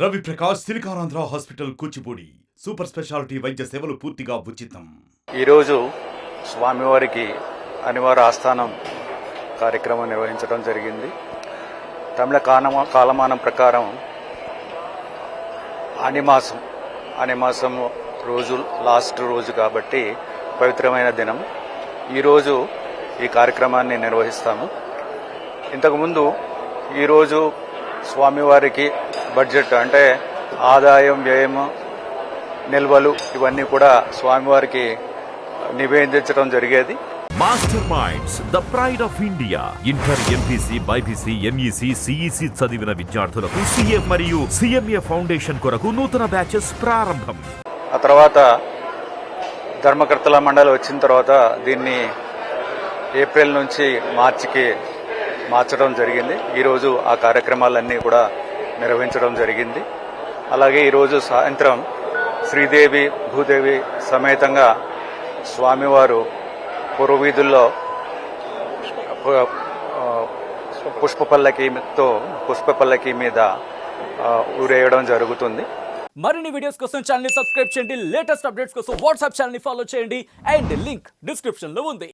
Ravi Prakash Siliconandhra hospital Kuchipudi super speciality వైద్య సేవలు పూర్తిగా ఉచితం. ఈరోజు స్వామివారికి అనివార్య ఆస్థానం కార్యక్రమం నిర్వహించడం జరిగింది. తమిళ కాలమానం ప్రకారం అనిమాసం రోజు లాస్ట్ రోజు కాబట్టి పవిత్రమైన దినం. ఈరోజు ఈ కార్యక్రమాన్ని నిర్వహిస్తాము. ఇంతకుముందు ఈరోజు స్వామివారికి బడ్జెట్ అంటే ఆదాయం, వ్యయం, నిల్వలు ఇవన్నీ కూడా స్వామివారికి నివేదించడం జరిగేది. Master minds the pride of India. Inter, MPC, BiPC, MEC, CEC చదివిన విద్యార్థులకు సిఏ మరియు సిఎంఏ ఫౌండేషన్ కొరకు నూతన బ్యాచెస్ ప్రారంభం. ఆ తర్వాత ధర్మకర్తల మండలి వచ్చిన తర్వాత దీన్ని ఏప్రిల్ నుంచి మార్చికి మార్చడం జరిగింది. ఈరోజు ఆ కార్యక్రమాలన్నీ కూడా నిర్వహించడం జరిగింది. అలాగే ఈరోజు సాయంత్రం శ్రీదేవి భూదేవి సమేతంగా స్వామివారు పూర్వవీధుల్లో పుష్పపల్లకి మీద ఊరేయడం జరుగుతుంది. మరిన్ని వీడియోస్ కోసం ఛానల్ ని సబ్స్క్రైబ్ చేయండి. లేటెస్ట్ అప్డేట్స్ కోసం వాట్సాప్ ఛానల్ ని ఫాలో చేయండి. అండ్ లింక్ డిస్క్రిప్షన్ లో ఉంది.